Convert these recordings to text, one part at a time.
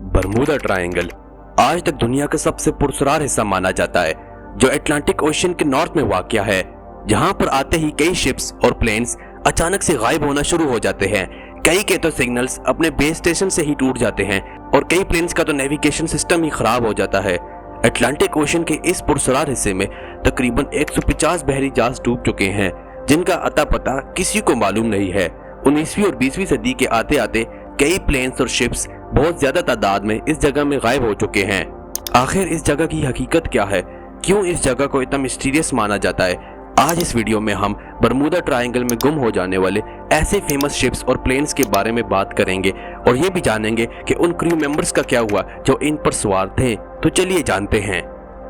Bermuda triangle आज तक दुनिया का सबसे पुरस्कार हिस्सा माना जाता है, जो अटलांटिक ओशन के नॉर्थ में वाक़या है। जहां पर आते ही कई शिप्स और प्लेन्स अचानक से गायब होना शुरू हो जाते हैं। कई के तो सिग्नल्स अपने बेस स्टेशन से ही टूट जाते हैं और कई प्लेन्स का तो नेविगेशन सिस्टम ही खराब हो जाता है। अटलांटिक ओशन के इस पुरस्कार हिस्से में तकरीबन 150 बहरी जहाज डूब चुके हैं, जिनका अता पता किसी को मालूम नहीं है। 19वीं और 20वीं सदी के आते आते कई प्लेन्स और शिप्स बहुत ज्यादा तादाद में इस जगह में गायब हो चुके हैं। आखिर इस जगह की हकीकत क्या है, क्यों इस जगह को इतना मिस्टीरियस माना जाता है? आज इस वीडियो में हम बरमूडा ट्रायंगल में गुम हो जाने वाले ऐसे फेमस शिप्स और प्लेन्स के बारे में बात करेंगे और ये भी जानेंगे कि उन क्रू मेंबर्स का क्या हुआ जो इन पर सवार थे। तो चलिए जानते हैं।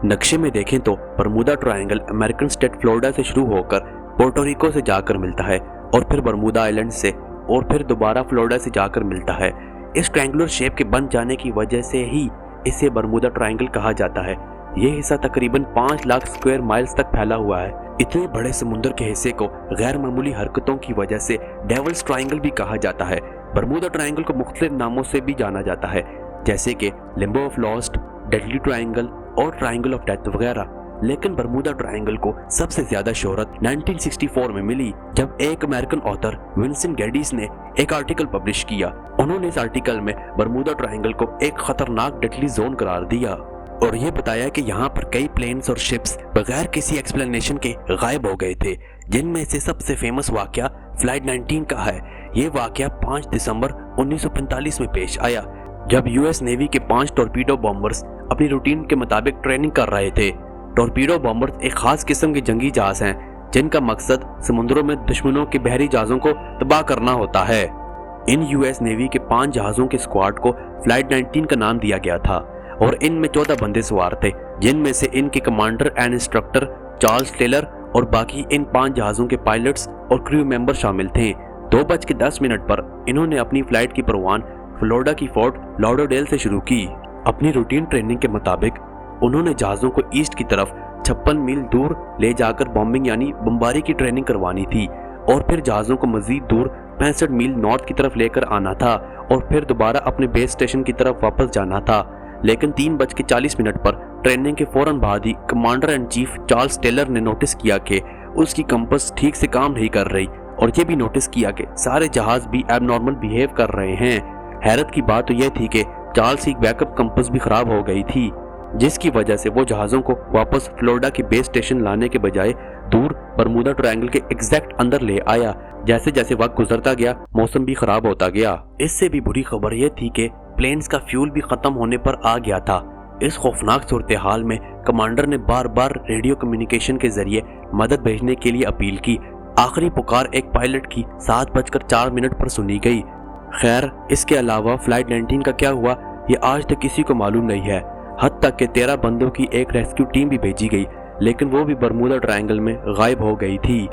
नक्शे में देखें तो Bermuda triangle American state Florida से शुरू होकर पोर्टो रिको से जाकर मिलता है और फिर बरमूडा आइलैंड से और फिर दोबारा फ्लोरिडा से जाकर मिलता है। इस ट्रायंगुलर शेप के बन जाने की वजह से ही इसे बरमूडा ट्रायंगल कहा जाता है। ये हिस्सा तकरीबन 5 लाख स्क्वायर माइल्स तक फैला हुआ है। इतने बड़े समुद्र के हिस्से को गैर मामूली हरकतों की वजह से डेविल्स ट्रायंगल भी कहा जाता है। बरमूडा ट्रायंगल को मुख्तलिफ नामों से भी जाना जाता है, जैसे कि Limbo of lost, deadly triangle और ट्रायंगल ऑफ डेथ वगैरह। लेकिन बरमूडा ट्रायंगल को सबसे ज्यादा शोहरत 1964 में मिली, जब एक अमेरिकन ऑथर विंसेंट गेडिस ने एक आर्टिकल पब्लिश किया। उन्होंने इस आर्टिकल में बरमूडा ट्रायंगल को एक खतरनाक डेडली जोन करार दिया और ये बताया कि यहाँ पर कई प्लेन्स और शिप्स बगैर किसी एक्सप्लेनेशन के गायब हो गए थे, जिनमें से सबसे फेमस वाकया फ्लाइट 19 का है। ये वाकया 5 दिसंबर 1945 में पेश आया, जब यूएस नेवी के 5 टॉर्पीडो बॉम्बर्स अपनी रूटीन के मुताबिक ट्रेनिंग कर रहे थे। टॉर्पीडो बॉम्बर्स एक खास किस्म के जंगी जहाज हैं, जिनका मकसद समुद्रों में दुश्मनों के बहरी जहाजों को तबाह करना होता है। इन यूएस नेवी के 5 जहाजों के स्क्वाड को फ्लाइट 19 का नाम दिया गया था और इनमें 14 बंदे सवार थे, जिनमें से इनके commander and instructor Charles Taylor और बाकी इन 5 जहाजों के पायलट्स और क्रू मेंबर शामिल थे। 2:10 पर इन्होंने अपनी फ्लाइट की परवान फ्लोरिडा की फोर्ट लॉडरडेल से शुरू की। अपनी रूटीन ट्रेनिंग के मुताबिक उन्होंने जहाजों को ईस्ट की तरफ 56 मील दूर ले जाकर बॉम्बिंग यानी बमबारी की ट्रेनिंग करवानी थी और फिर जहाजों को मजीद दूर 65 मील नॉर्थ की तरफ लेकर आना था और फिर दोबारा अपने बेस स्टेशन की तरफ वापस जाना था। लेकिन 3:40 पर ट्रेनिंग के फौरन बाद ही commander and chief Charles Taylor ने नोटिस किया कि उसकी कंपास ठीक से काम नहीं कर रही और ये भी नोटिस किया कि सारे जहाज भी एबनॉर्मल बिहेव कर रहे हैं। हैरत की बात तो यह थी कि चार्ल्स की बैकअप कंपास भी खराब हो गई थी, जिसकी वजह से वो जहाजों को वापस फ्लोरिडा के बेस स्टेशन लाने के बजाय दूर बरमूडा ट्रायंगल के एग्जैक्ट अंदर ले आया। जैसे जैसे वक्त गुजरता गया, मौसम भी खराब होता गया। इससे भी बुरी खबर यह थी कि प्लेन्स का फ्यूल भी खत्म होने पर आ गया था। इस खौफनाक सूरत हाल में कमांडर ने बार बार रेडियो कम्युनिकेशन के जरिए मदद भेजने के लिए अपील की। आखिरी पुकार एक पायलट की 7:04 पर सुनी गई। खैर, इसके अलावा फ्लाइट 19 का क्या हुआ ये आज तक किसी को मालूम नहीं है। हद तक के 13 बंदों की एक रेस्क्यू टीम भी भेजी गई, लेकिन वो भी बरमूडा ट्रायंगल में गायब हो गई थी।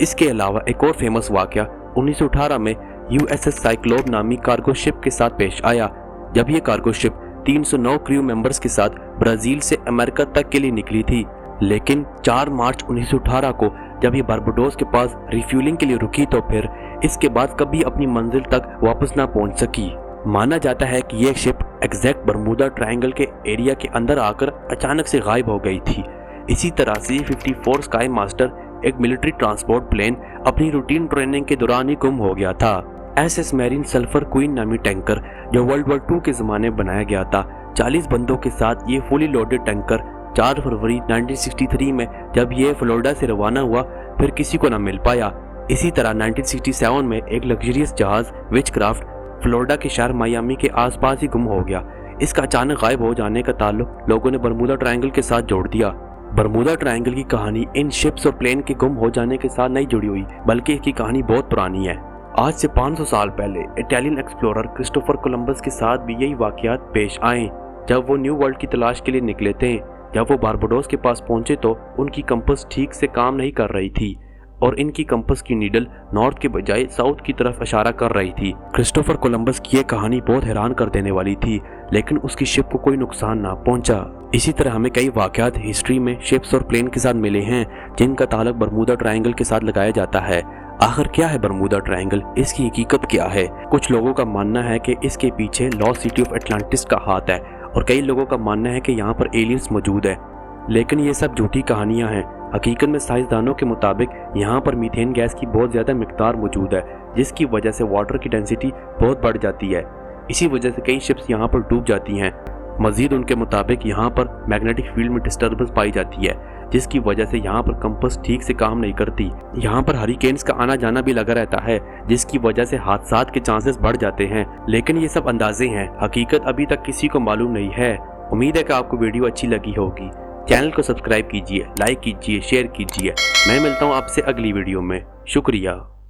इसके अलावा एक और फेमस वाकया 1918 में यूएसएस साइक्लोप नामी कार्गो शिप के साथ पेश आया, जब ये कार्गो शिप 309 क्रू मेंबर्स के साथ ब्राजील से अमेरिका तक के लिए निकली थी। लेकिन 4 मार्च 1918 को जब ये बारबाडोस के पास रिफ्यूलिंग के लिए रुकी तो फिर इसके बाद कभी अपनी मंजिल तक वापस ना पहुंच सकी। माना जाता है कि ये शिप एग्जैक्ट बरमूडा ट्रायंगल के एरिया के अंदर आकर अचानक से गायब हो गई थी। इसी तरह से 54 स्काई मास्टर, एक मिलिट्री ट्रांसपोर्ट प्लेन, अपनी रूटीन ट्रेनिंग के दौरान ही गुम हो गया था। एसएस मैरीन सल्फर क्वीन नामी टैंकर, जो वर्ल्ड वॉर 2 के जमाने में बनाया गया था, 40 बंदों के साथ ये फुली लोडेड टैंकर 4 फरवरी 1963 में जब ये फ्लोरिडा से रवाना हुआ, फिर किसी को न मिल पाया। इसी तरह 1967 में एक लग्जरियस जहाज विचक्राफ्ट फ्लोरिडा के शहर मायामी के आसपास ही गुम हो गया। इसका अचानक गायब हो जाने का ताल्लुक लोगों ने बरमूडा ट्रायंगल के साथ जोड़ दिया। बरमूडा ट्रायंगल की कहानी इन शिप्स और प्लेन के गुम हो जाने के साथ नहीं जुड़ी हुई, बल्कि इसकी कहानी बहुत पुरानी है। आज से 500 साल पहले इटालियन एक्सप्लोरर क्रिस्टोफर कोलंबस के साथ भी यही वाकयात पेश आए, जब वो न्यू वर्ल्ड की तलाश के लिए निकले थे। जब वो बारबाडोस के पास पहुंचे तो उनकी कंपास ठीक से काम नहीं कर रही थी और इनकी कंपास की नीडल नॉर्थ के बजाय साउथ की तरफ इशारा कर रही थी। क्रिस्टोफर कोलंबस की यह कहानी बहुत हैरान कर देने वाली थी, लेकिन उसकी शिप को कोई नुकसान ना पहुंचा। इसी तरह हमें कई वाकयात हिस्ट्री में शिप्स और प्लेन के साथ मिले हैं, जिनका ताल्लुक बरमूडा ट्रायंगल के साथ लगाया जाता है। आखिर क्या है बरमूदा ट्रायंगल, इसकी हकीकत क्या है? कुछ लोगों का मानना है कि इसके पीछे लॉस्ट सिटी ऑफ एटलांटिस का हाथ है और कई लोगों का मानना है कि यहाँ पर एलियंस मौजूद है, लेकिन ये सब झूठी कहानियां हैं। हकीकत में साइंसदानों के मुताबिक यहाँ पर मीथेन गैस की बहुत ज़्यादा मिकदार मौजूद है, जिसकी वजह से वाटर की डेंसिटी बहुत बढ़ जाती है। इसी वजह से कई शिप्स यहाँ पर डूब जाती हैं। मजीद उनके मुताबिक यहाँ पर मैग्नेटिक फील्ड में डिस्टर्बेंस पाई जाती है, जिसकी वजह से यहाँ पर कंपास ठीक से काम नहीं करती। यहाँ पर हरिकेन्स का आना जाना भी लगा रहता है, जिसकी वजह से हादसात के चांसेस बढ़ जाते हैं। लेकिन ये सब अंदाजे हैं, हकीकत अभी तक किसी को मालूम नहीं है। उम्मीद है कि आपको वीडियो अच्छी लगी होगी। चैनल को सब्सक्राइब कीजिए, लाइक कीजिए, शेयर कीजिए। मैं मिलता हूँ आपसे अगली वीडियो में। शुक्रिया।